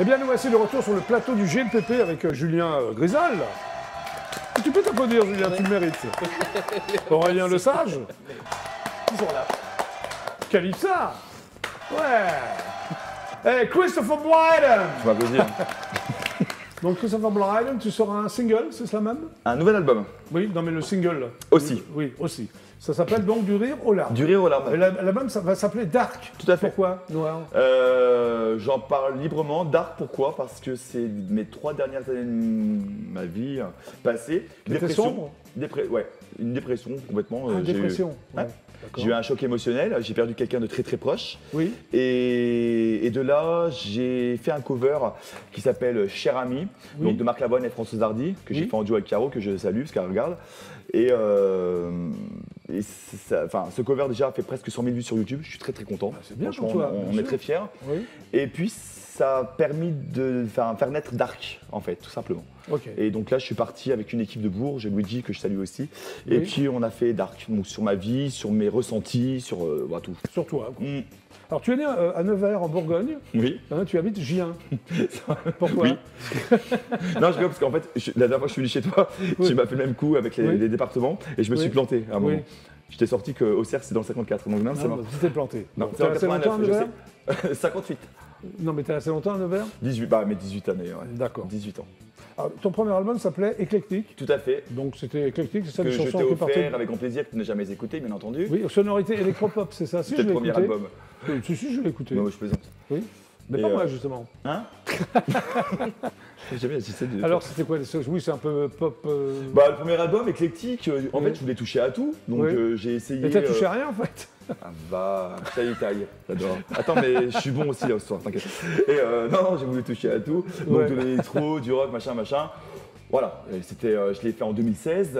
Eh bien, nous voici de retour sur le plateau du GLPP avec Julien Grisal. Tu peux t'applaudir, Julien, tu le mérites. Aurélien Lesage. Toujours là. Calypsa. Ouais. Et Christopher Blyden. Ça va plaisir. Donc Christopher Blyden, tu sors un single, c'est cela même? Un nouvel album. Oui, non mais le single. Aussi. Oui, aussi. Ça s'appelle donc Du rire aux larmes. Du rire aux larmes. Et l'album, ça va s'appeler Dark. Tout à fait. Pourquoi, Noir? J'en parle librement. Dark, pourquoi? Parce que c'est mes 3 dernières années de ma vie passée. T'étais sombre? Ouais, une dépression complètement. Ah, dépression. Ouais. J'ai eu un choc émotionnel, j'ai perdu quelqu'un de très très proche. Oui. Et de là, j'ai fait un cover qui s'appelle Cher Ami, Oui. donc de Marc Lavoine et Françoise Hardy, que j'ai fait en duo avec Caro, que je salue parce qu'elle regarde. Ce cover déjà a fait presque 100 000 vues sur YouTube, je suis très très content. Ah, c'est bien pour Franchement, toi, on bien est sûr. très fiers. Oui. Et puis ça a permis de faire naître Dark, en fait, tout simplement. Ok. Et donc là, je suis parti avec une équipe de Bourges, Luigi, que je salue aussi. Oui. Et puis on a fait Dark, donc sur ma vie, sur mes ressentis, sur tout. Sur toi. Quoi. Mm. Alors, tu es né à Nevers, en Bourgogne. Oui. Hein, tu habites Gien. Pourquoi? Oui. Non, je rigole parce qu'en fait, la dernière fois que je suis venu chez toi, Oui. tu m'as fait le même coup avec Oui. les départements et je me Oui. suis planté à un moment. Oui. Je t'ai sorti qu'Auxerre, c'est dans le 54. Donc non, c'est Non, mort. bah, tu t'es planté. Non, T'es c'est en resté longtemps à 89, Nevers? je sais. 58. Non, mais t'es resté longtemps à Nevers? 18, mes 18 années, ouais. D'accord. 18 ans. Alors, ton premier album s'appelait Éclectique. Tout à fait. Donc c'était éclectique, c'est ça, Que des je chansons t'ai qui partaient. offert avec grand plaisir, que tu n'as jamais écouté, bien entendu. Oui, sonorité électropop, c'est ça. Si, C'était je le l'ai premier écouté. album. Oui, si, je l'ai écouté. Non, je plaisante. Oui. Mais Et pas moi, justement. Hein Jamais, j'essaie de. Alors, c'était quoi les choses? Oui, c'est un peu pop. Le premier album, éclectique, en fait, je voulais toucher à tout. Donc Oui. j'ai essayé. Mais t'as touché à rien, en fait. Ah bah, ça y est, taille, j'adore. Attends, mais je suis bon aussi là ce soir, t'inquiète. Et non, j'ai voulu toucher à tout. Donc Ouais. de l'électro, du rock, machin. Voilà, et c'était, je l'ai fait en 2016.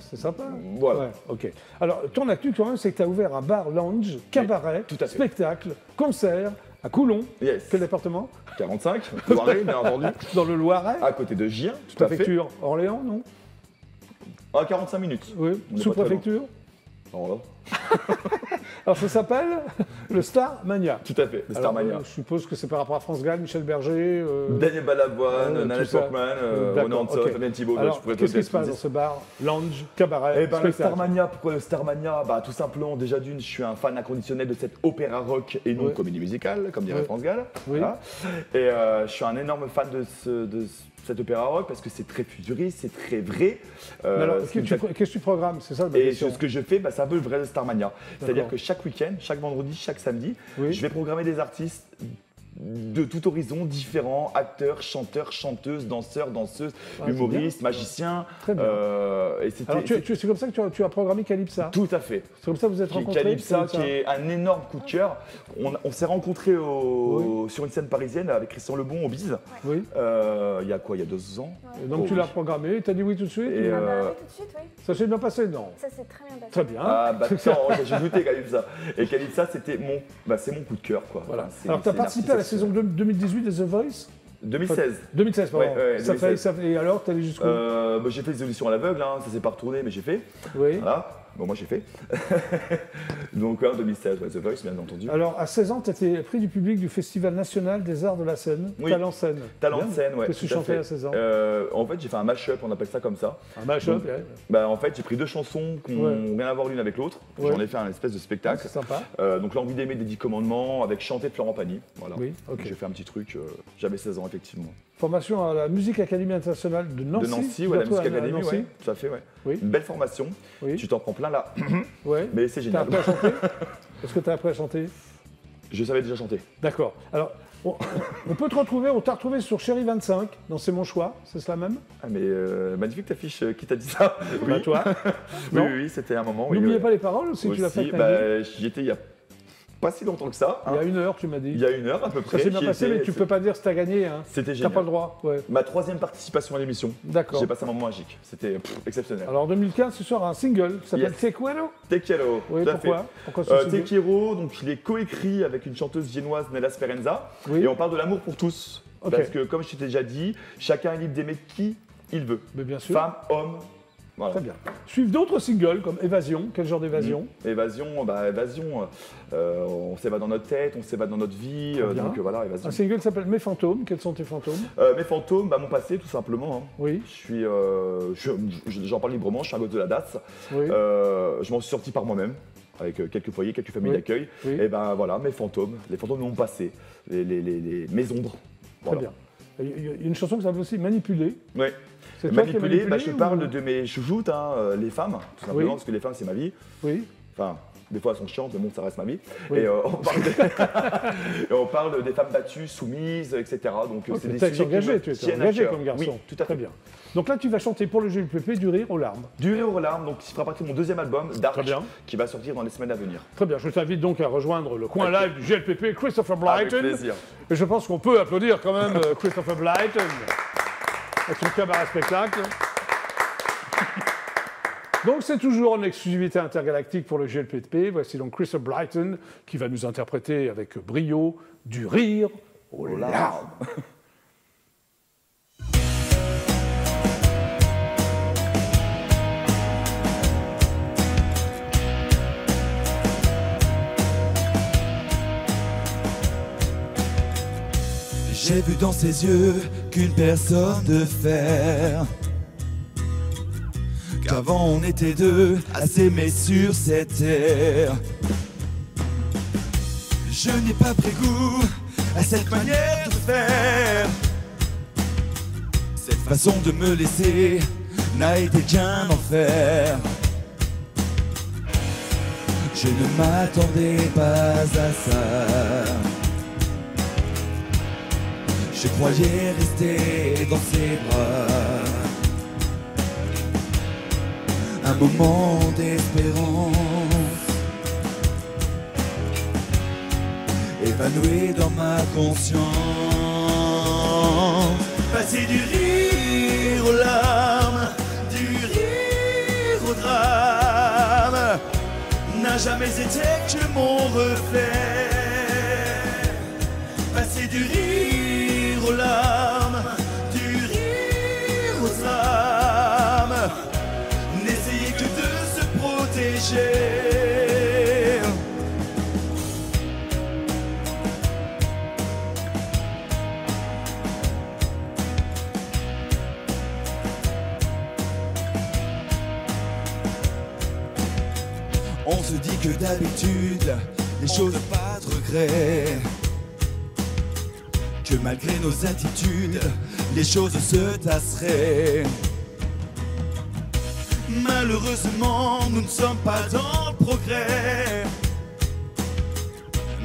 C'est sympa. Voilà. Ouais, ok. Alors, ton actu, quand même, c'est que tu as ouvert un bar lounge, cabaret, tout à fait. spectacle, concert à Coulon. Yes. Quel département? 45, Loiret, bien entendu. Dans le Loiret. À côté de Gien, tout à fait. Préfecture Orléans, non? À 45 minutes. Oui. On est pas très Sous-préfecture. Alors là, Alors, ça s'appelle le Star Mania. tout à fait, le Alors, Starmania. je suppose que c'est par rapport à France Gall, Michel Berger. Daniel Balavoine, tout Nana ça. Portman, D'accord, René Hanson, ok. Fabien Thibault. Alors, qu'est-ce qui se passe dans ce bar lounge, cabaret, Eh ben, le spectacle? Starmania, pourquoi le Starmania? Tout simplement, déjà d'une, je suis un fan inconditionnel de cette opéra rock et non Oui. comédie musicale, comme dirait Oui. France Gall. Oui. Voilà. Et je suis un énorme fan de cet opéra rock parce que c'est très futuriste, c'est très vrai. Mais alors, Ce qui me qu'est-ce fait- que tu programmes? C'est ça ma Et question. ce que je fais, c'est un peu le vrai Starmania. C'est-à-dire D'accord. que chaque week-end, chaque vendredi, chaque samedi, Oui. je vais programmer des artistes de tout horizon, différents, acteurs, chanteurs, chanteuses, danseurs, danseuses, Ah, c'est humoristes, magiciens. Très bien. Et c'était Alors, c'est comme ça que tu as programmé Calypsa. tout à fait. C'est comme ça que vous êtes rencontrés. Calypsa, qui est un énorme coup de cœur. On s'est rencontrés sur une scène parisienne avec Christian Lebon au Bise. Oui. Il y a quoi? Il y a 2 ans. Et donc Oh, tu l'as oui. programmé, tu as dit oui tout de suite. Et, ou- Ah bah oui, tout de suite, oui. Ça s'est bien passé, non? Ça s'est très bien passé. Très bien. Ah bah attends, j'ai douté Calypsa. Et Calypsa, c'était c'est mon coup de cœur, quoi. Voilà. C'est- Alors tu as c'est participé à la l'artiste saison 2018 de The Voice? 2016. 2016, pardon. Ouais, Ça 2016. fait, et alors, tu allé jusqu'où? J'ai fait des auditions à l'aveugle, ça s'est pas retourné, mais j'ai fait. Oui. Voilà. Bon, moi j'ai fait. Donc en 2016, The Voice, bien entendu. Alors, à 16 ans, tu étais prix du public du Festival national des arts de la scène, Oui. Talent Scène. Talent Bien. de scène, ouais. Qu'est-ce que tu tout à chantais fait. à 16 ans? En fait, j'ai fait un mash-up, on appelle ça comme ça. Un mashup, Donc, ouais. En fait, j'ai pris 2 chansons qui n'ont rien à voir l'une avec l'autre. Ouais. J'en ai fait un espèce de spectacle. C'est sympa. Donc l'envie d'aimer des 10 commandements avec chanter de Florent Pagny. Voilà. Oui, ok. J'ai fait un petit truc. J'avais 16 ans effectivement. Formation à la Musique Académie Internationale de Nancy. De Nancy, Bientôt ouais, la Musique à Académie, Nancy. ouais. Tout à fait, ouais. Oui. Une belle formation. Oui. Tu t'en prends plein là. Ouais. Mais c'est T'as génial. appris à chanter? Est-ce que tu as appris à chanter? Je savais déjà chanter. D'accord. Alors, on peut te retrouver, on t'a retrouvé sur Chéri 25, dans C'est mon choix, c'est cela même? Ah mais magnifique ta fiche, qui t'a dit ça? Bah, toi. Oui, Non. oui, c'était un moment. Oui, N'oubliez ouais. pas les paroles si tu l'as fait Aussi, avec Nagui. j'y étais il y a pas si longtemps que ça. Il y a 1 heure, tu m'as dit. Il y a 1 heure à peu près. Ça s'est bien j'y passé, étais, mais tu peux pas dire si t'as gagné. Hein. C'était T'as génial. pas le droit. Ouais. Ma 3e participation à l'émission. D'accord. J'ai passé un moment magique. C'était exceptionnel. Alors en 2015, tu sors un single qui s'appelle Yes. Te Quiero. Te Quiero. Oui, tout à pourquoi? fait. Pourquoi ce single? Te Quiero, donc je l'ai coécrit avec une chanteuse viennoise, Nella Sperenza. Oui. Et on parle de l'amour pour tous. Ok. Parce que, comme je t'ai déjà dit, chacun est libre d'aimer qui il veut. Mais bien sûr. Femme, homme, Voilà. Très bien. Suivent d'autres singles comme Évasion. Quel genre d'évasion? Évasion, on s'évade dans notre tête, on s'évade dans notre vie, donc voilà, Évasion. Un single s'appelle Mes fantômes. Quels sont tes fantômes? Mes fantômes, mon passé tout simplement. Hein. Oui. J'en parle librement, je suis un gosse de la DAS. Oui. Je m'en suis sorti par moi-même, avec quelques foyers, quelques familles d'accueil. Oui. Et ben voilà, mes fantômes, les fantômes de mon passé, mes ombres. Voilà. Très bien. Il y a une chanson que ça veut aussi manipuler. Oui. C'est toi qui as Manipuler, manipulé je ou- parle de mes chouchoutes, les femmes, tout simplement, Oui. parce que les femmes c'est ma vie. Oui. Enfin, des fois elles sont chiantes, mais bon, ça reste ma vie. Oui. Et, on parle des femmes battues, soumises, etc. Donc c'est des Tu es sujets engagé, qui me tu es tiennent à engagé cœur. comme garçon. Oui, tout à fait. Très bien. Donc là, tu vas chanter pour le GLPP du rire aux larmes. Du rire aux larmes, donc qui fera partie de mon deuxième album, Dark, Très bien. qui va sortir dans les semaines à venir. Très bien. Je t'invite donc à rejoindre le coin live du GLPP, Christopher Avec Blyton. plaisir. Et je pense qu'on peut applaudir quand même Christopher Blyton avec son cabaret spectacle. Donc c'est toujours en exclusivité intergalactique pour le GLPP. Voici donc Christopher Blyton qui va nous interpréter avec brio du rire aux larmes. J'ai vu dans ses yeux qu'une personne de fer. Qu'avant on était deux à s'aimer sur cette terre. Je n'ai pas pris goût à cette manière de faire. Cette façon de me laisser n'a été qu'un enfer. Je ne m'attendais pas à ça. Je croyais rester dans ses bras. Un moment d'espérance, évanoui dans ma conscience. Passer du rire aux larmes, du rire au drame, n'a jamais été que mon reflet. Passer du rire aux larmes, du rire aux drames, n'essayez que de se protéger. On se dit que d'habitude, les choses pas de regret. Que malgré nos attitudes, les choses se tasseraient. Malheureusement, nous ne sommes pas dans le progrès.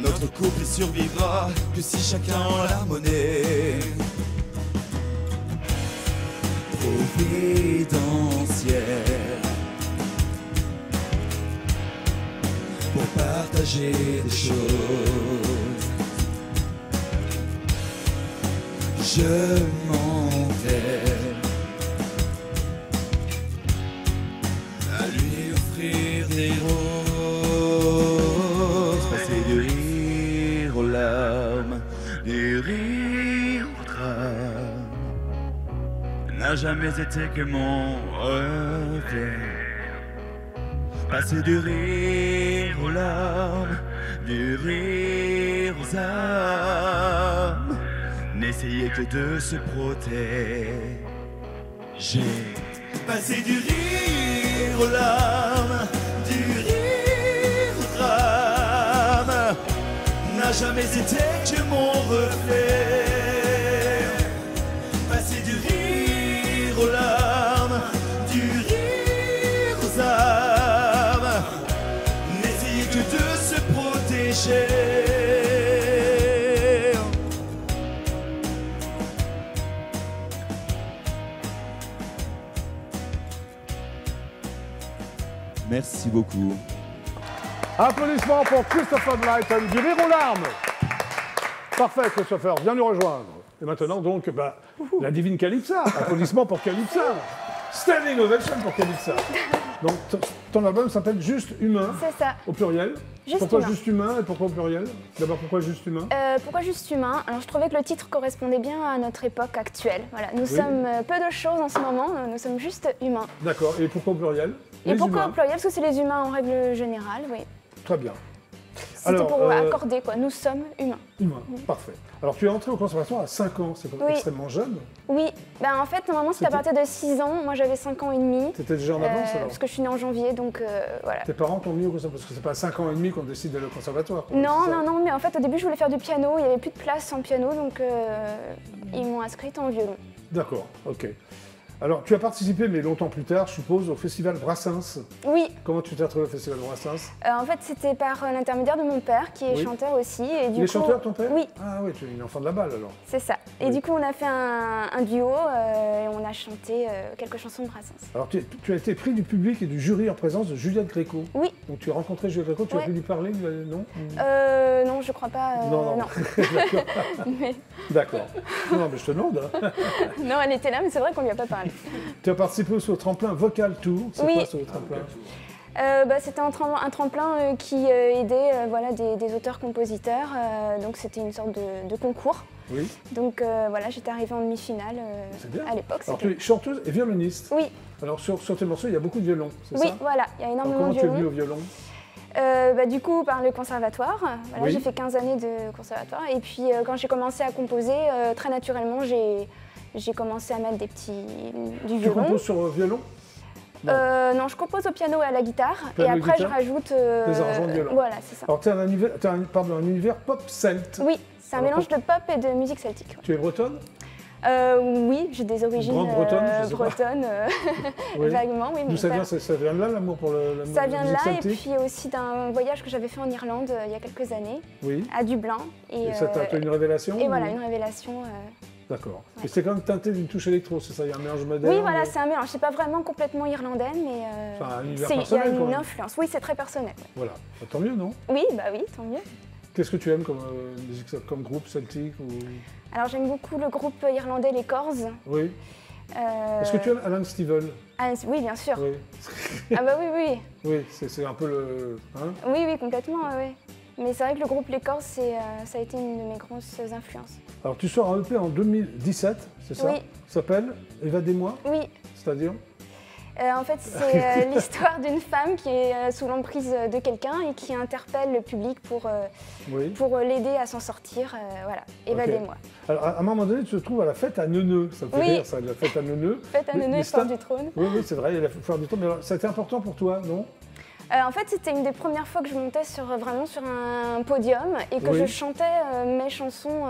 Notre couple survivra que si chacun en la monnaie. Providentiel pour partager des choses. Je mentais à lui offrir des roses. Passer du rire aux larmes, du rire au drame, n'a jamais été que mon reflet. Passer du rire aux larmes, du rire aux âmes, n'essayez que de se protéger. Passer du rire aux larmes, du rire au drame, n'a jamais été que mon reflet. Passer du rire aux larmes, du rire aux âmes, n'essayez que de se protéger. Merci beaucoup. Applaudissements pour Christopher Blyton du rire aux larmes. Parfait, Christopher, viens nous rejoindre. Et maintenant donc, la divine Calypsa. Applaudissements pour Calypsa. Standing ovation pour Kalissa. Donc ton album s'appelle Juste Humain, C'est ça. au pluriel. Juste Pourquoi Humain. Juste Humain et pourquoi au pluriel? D'abord, pourquoi Juste Humain? Pourquoi Juste Humain? Alors je trouvais que le titre correspondait bien à notre époque actuelle. Voilà, nous sommes peu de choses en ce moment, nous sommes juste humains. D'accord, et pourquoi au pluriel? Et Les pourquoi humains. au pluriel? Parce que c'est les humains en règle générale, oui. Très bien. C'était Alors, pour accorder quoi, nous sommes humains. Humain, parfait. Alors tu es entré au conservatoire à 5 ans, c'est quand même Oui. extrêmement jeune. Oui, ben en fait normalement c'était à C'était- partir de 6 ans, moi j'avais 5 ans et demi. Tu étais déjà en avance alors? Parce que je suis née en janvier, donc voilà. Tes parents t'ont mis au conservatoire, parce que c'est pas à 5 ans et demi qu'on décide d'aller au conservatoire. quoi, Non, c'est ça? non, non, mais en fait au début je voulais faire du piano, il n'y avait plus de place en piano, donc ils m'ont inscrite en violon. D'accord, ok. Alors tu as participé, mais longtemps plus tard, je suppose, au festival Brassens. Oui, Comment tu t'es retrouvé au festival Brassens? en fait c'était par l'intermédiaire de mon père qui est Oui. chanteur aussi. Et du Il est coup, chanteur ton père? Oui. Ah oui, tu es une enfant de la balle alors. c'est ça. Et Oui. du coup on a fait un duo et on a chanté quelques chansons de Brassens. Alors tu as été pris du public et du jury en présence de Juliette Gréco. Oui. Donc tu as rencontré Juliette Gréco, tu as Ouais. pu lui parler, non? Non, je crois pas. Non. D'accord. Mais- D'accord. Non, mais je te demande. Hein. non, elle était là, mais c'est vrai qu'on lui a pas parlé. Tu as participé aussi au tremplin Vocal Tour. C'est Oui. quoi ce tremplin? C'était un tremplin qui aidait voilà, des auteurs-compositeurs. Donc c'était une sorte de concours. Oui. Donc voilà, j'étais arrivée en demi-finale C'est bien. à l'époque. Alors c'était- tu es chanteuse et violoniste. Oui, Alors sur tes morceaux, il y a beaucoup de violon, c'est oui, ça? voilà, il y a Alors, énormément comment de tu es venue violon. au violon? Du coup, par le conservatoire. Voilà, Oui. j'ai fait 15 années de conservatoire. Et puis quand j'ai commencé à composer, très naturellement, j'ai commencé à mettre du Tu violon. composes sur violon? Non, je compose au piano et à la guitare. Piano et et après, guitare. je rajoute. Des arrangements de violon. Voilà, c'est ça. Alors tu as un univers pop celte. Oui, c'est un Alors, mélange de pop et de musique celtique. Tu es bretonne? Oui, j'ai des origines Grande bretonne, je sais pas. bretonnes, Oui. vaguement. Oui, D'où mon ça père- vient? Ça vient de là l'amour pour la Ça vient de musique là, et celtique? puis aussi d'un voyage que j'avais fait en Irlande il y a quelques années, Oui. à Dublin. Et ça t'a une révélation? et ou- voilà, une révélation. D'accord. Et c'est quand même teinté d'une touche électro, c'est ça? Il y a un mélange moderne? Oui, voilà, c'est un mélange. C'est pas vraiment complètement irlandais, mais Enfin, un univers il y a personnel, quand une même. influence. Oui, c'est très personnel. Ouais. Voilà. Bah, tant mieux, non? Oui, bah oui, tant mieux. Qu'est-ce que tu aimes comme musique, comme groupe celtique ou... Alors j'aime beaucoup le groupe irlandais Les Corrs. Oui. Est-ce que tu aimes Alan Stivell? Oui, bien sûr. Oui. Ah bah oui, oui. Oui, c'est un peu le... Hein? Oui, oui, complètement, oui. Mais c'est vrai que le groupe Les Corrs, ça a été une de mes grosses influences. Alors tu sors un EP en 2017, c'est ça? Oui. Ça s'appelle Évadez-moi, Oui, c'est-à-dire? en fait, c'est l'histoire d'une femme qui est sous l'emprise de quelqu'un et qui interpelle le public pour Oui. l'aider à s'en sortir. Voilà, évadez-moi. Alors à un moment donné, tu te trouves à la fête à Neuneu, ça me fait Oui. rire ça, la fête à Neuneu. Faites un Mais honneur c'est fort un- du trône. Oui, oui, c'est vrai, il y a la foire du trône, mais alors, ça a été important pour toi, non? En fait, c'était une des premières fois que je montais vraiment sur un podium et que Oui. je chantais mes chansons.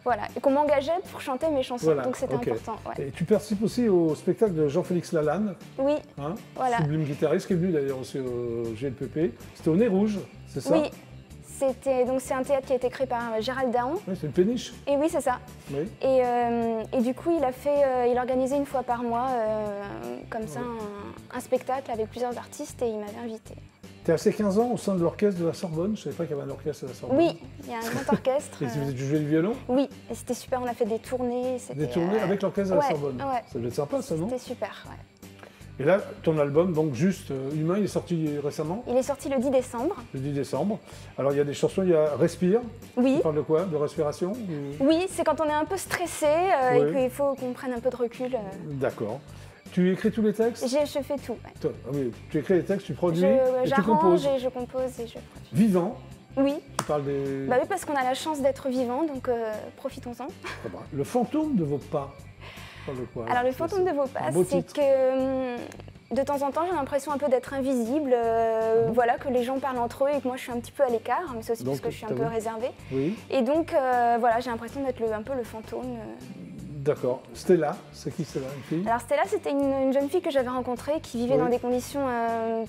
Voilà, et qu'on m'engageait pour chanter mes chansons. Voilà, Donc c'était ok. important. Ouais. Et tu participes aussi au spectacle de Jean-Félix Lalanne, Oui, hein, Voilà. sublime guitariste, qui est venu d'ailleurs aussi au GLPP. C'était au Nez Rouge, c'est ça? oui. C'est un théâtre qui a été créé par Gérald Daon. Oui, c'est une péniche. Et oui, c'est ça. Oui. Et du coup, il organisait une fois par mois, comme ça, un spectacle avec plusieurs artistes et il m'avait invité. Tu es resté 15 ans au sein de l'orchestre de la Sorbonne. Je ne savais pas qu'il y avait un orchestre à la Sorbonne. Oui, il y a un grand orchestre. Et tu jouais du violon? Oui, et c'était super. On a fait des tournées. Des tournées avec l'orchestre de la ouais, Sorbonne. ouais. Ça devait être sympa, ça, non? C'était super, ouais. Et là, ton album, donc Juste Humain, il est sorti récemment, Il est sorti le 10 décembre. le 10 décembre. Alors, il y a des chansons, il y a Respire. Oui. Tu parles de quoi? De respiration ou... Oui, c'est quand on est un peu stressé Oui. et qu'il faut qu'on prenne un peu de recul. D'accord. Tu écris tous les textes? Je fais tout. Ouais. Toi, ah oui, tu écris les textes, tu produis et tu J'arrange composes. et je compose et je produis. Vivant, Oui, tu parles des... bah oui, parce qu'on a la chance d'être vivant, donc profitons-en. Ah bah, le fantôme de vos pas. Tu parles de quoi? Alors le fantôme de vos pas, un beau c'est titre. que de temps en temps j'ai l'impression un peu d'être invisible, voilà, que les gens parlent entre eux et que moi je suis un petit peu à l'écart, mais c'est aussi Donc, parce que je suis un t'as peu vu réservée. Oui, Et donc voilà, j'ai l'impression d'être un peu le fantôme. d'accord. Stella, c'est qui Stella, une fille? Alors Stella, c'était une jeune fille que j'avais rencontrée qui vivait Oui. dans des conditions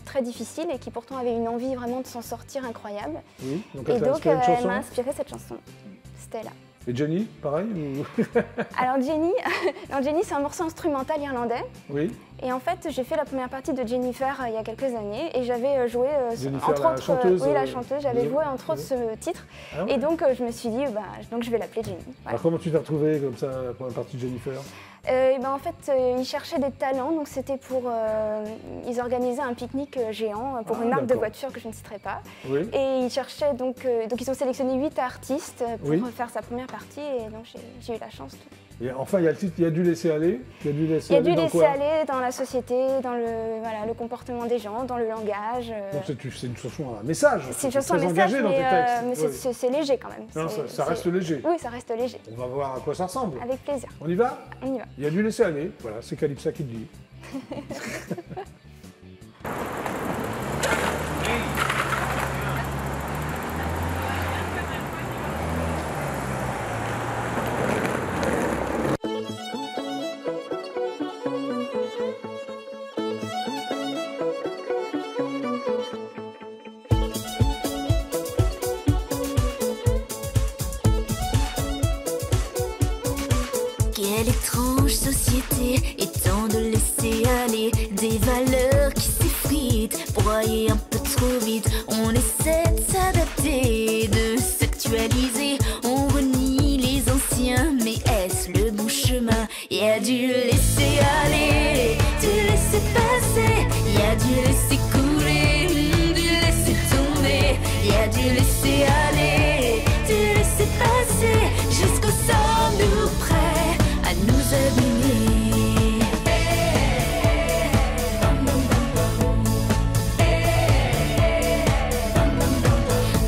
très difficiles et qui pourtant avait une envie vraiment de s'en sortir incroyable. Oui, donc Et elle t'a donc inspiré une elle chanson. m'a inspiré cette chanson, Stella. Et Jenny, pareil ou... Alors Jenny, non, Jenny c'est un morceau instrumental irlandais. Oui, Et en fait, j'ai fait la première partie de Jennifer il y a quelques années et j'avais joué, Jennifer, entre la autres, chanteuse, oui, la chanteuse, j'avais oui. joué entre autres Oui. ce titre. Ah ouais. Et donc, je me suis dit, donc je vais l'appeler Jenny. Voilà. Alors comment tu t'es retrouvée comme ça pour la partie de Jennifer? En fait, ils cherchaient des talents, donc c'était pour... ils organisaient un pique-nique géant pour une marque de voiture que je ne citerai pas. Oui. Et ils cherchaient donc ils ont sélectionné 8 artistes pour Oui. faire sa première partie, et donc j'ai eu la chance. Et enfin, il y a le titre, il y a du laisser aller. Il y a du laisser Il y a aller du dans laisser quoi? aller dans la société, dans le comportement des gens, dans le langage. Donc c'est une chanson à message. C'est une chanson à très message, engagé dans tes textes. mais Oui. c'est léger quand même. Non, ça reste léger. Oui, ça reste léger. On va voir à quoi ça ressemble. Avec plaisir. On y va? On y va. Il y a du laisser aller. Voilà, c'est Calypsa qui le dit. Quelle étrange société et tant de laisser aller, des valeurs qui s'effritent, broyées un peu trop vite. On essaie de s'adapter, de s'actualiser, on renie les anciens, mais est-ce le bon chemin? Y a du laisser aller, du laisser passer, y a du laisser couler, du laisser tomber, y a du laisser aller, du laisser passer, jusqu'au sommes-nous prêts à nous abîmer.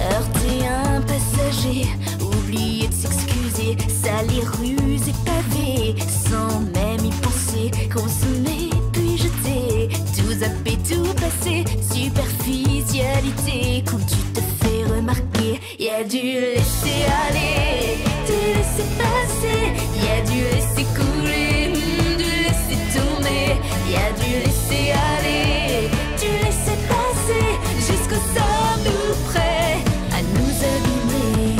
Heurter un passager, oublier de s'excuser, salir rues et pavés, sans même y penser, consommer puis jeter, tout zapper, tout passer, superficialité, quand tu te fais remarquer, y a du laisser aller, du laisser passer, y a du laisser couler, du laisser tomber, y a du laisser aller, du laisser passer, jusqu'au sommes-nous prêts à nous abîmer.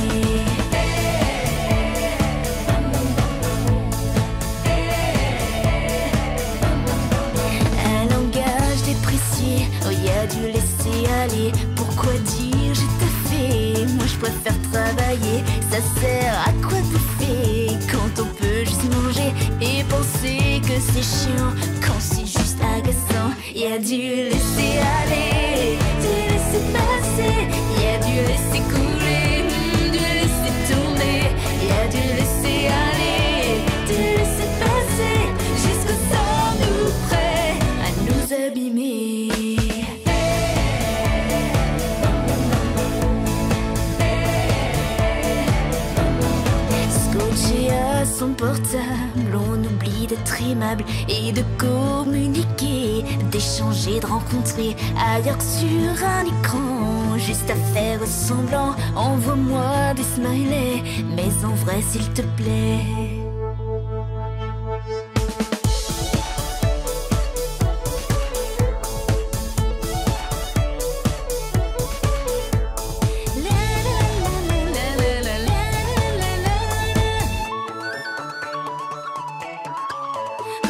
Un langage déprécié, oh y a du laisser aller, pourquoi dire j'ai taffé, moi je préfère travailler, ça sert à quoi bouffer quand on peut juste manger et penser que c'est chiant quand c'est juste agaçant. Y a du laisser aller, du laisser passer, y a du laisser couler, du laisser tomber, y a du laisser aller, du laisser passer, jusqu'au sommes-nous prêts à nous abîmer. Scotché à son portable, on oublie d'être aimable et de communiquer, d'échanger, de rencontrer ailleurs que sur un écran. Juste à faire semblant, envoie-moi des smileys, mais en vrai s'il te plaît.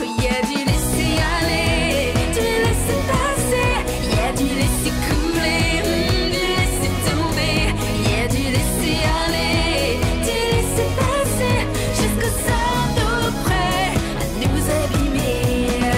Y a du laisser aller, du laisser passer, y a du laisser couler, du laisser tomber, y a du laisser aller, du laisser passer, jusqu'au sommes-nous prêts à nous abîmer.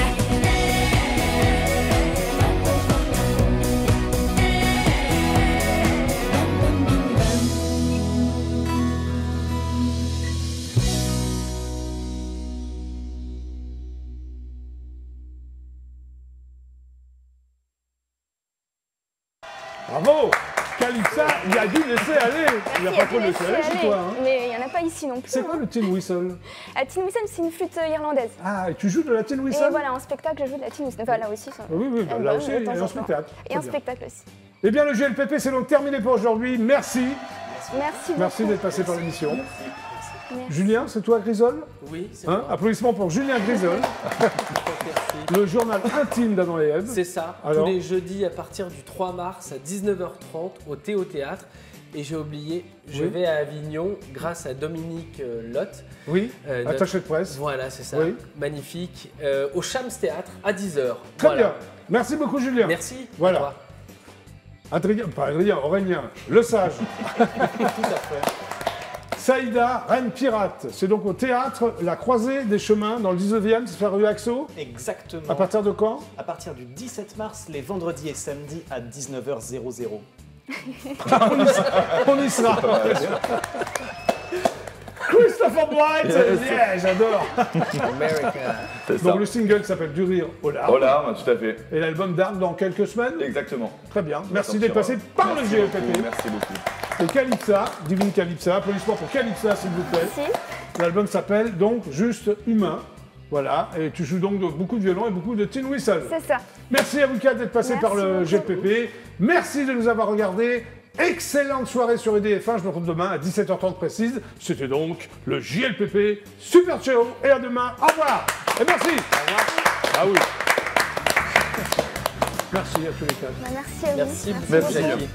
Bravo! Calypsa, il y a du laisser aller. Il n'y a pas trop de laisser aller chez toi. Hein. Mais il n'y en a pas ici non plus. C'est quoi le tin whistle? La tin whistle, c'est une flûte irlandaise. Ah, et tu joues de la tin whistle? Et voilà, en spectacle, je joue de la tin whistle. Enfin, là aussi. Ça... Oui, oui, bah, là aussi, de et temps en temps. spectacle. Et Très en bien. spectacle aussi. Eh bien, le GLPP, c'est donc terminé pour aujourd'hui. Merci. Merci Merci beaucoup. d'être passé par l'émission. Merci. Julien, c'est toi, Grisol? Oui, c'est Hein, moi. applaudissements pour Julien Grisol, Merci. le journal intime d'Adam et Ève. C'est ça, Alors tous les jeudis à partir du 3 mars à 19h30 au Théâtre. Et j'ai oublié, je Oui. vais à Avignon grâce à Dominique Lotte. Oui, notre- attaché de presse. Voilà, c'est ça, Oui. magnifique. Au Shams Théâtre à 10h. Très bien. Merci beaucoup, Julien. Merci. Voilà. À toi. Adrien, pas Adrien, Aurélien, le sage. Tout à fait. Saïda, Reine Pirate. C'est donc au théâtre La Croisée des Chemins, dans le 19e, c'est rue Axo. Exactement. À partir de quand? À partir du 17 mars, les vendredis et samedis à 19h00. On y sera. Christopher Blight, yeah, j'adore. C'est ça. Donc le single s'appelle Du rire aux larmes. Oh là, tout à fait. Et l'album Dark dans quelques semaines. Exactement. Très bien. Merci sortira. d'être passé par le Merci GLPP. beaucoup, merci beaucoup. Et Calypsa, Divine Calypsa. Applaudissements pour Calypsa, s'il vous plaît. Merci. L'album s'appelle donc Juste Humain. Voilà. Et tu joues donc beaucoup de violon et beaucoup de tin whistle. C'est ça. Merci à vous quatre d'être passés Merci par le beaucoup. GLPP. Merci de nous avoir regardés. Excellente soirée sur EDF1. Je me retrouve demain à 17h30 précise. C'était donc le JLPP. Super ciao et à demain. Au revoir. Et merci. Au revoir. Ah oui. Merci à tous les quatre. Bah, merci à vous. Merci beaucoup, Merci. Jackie.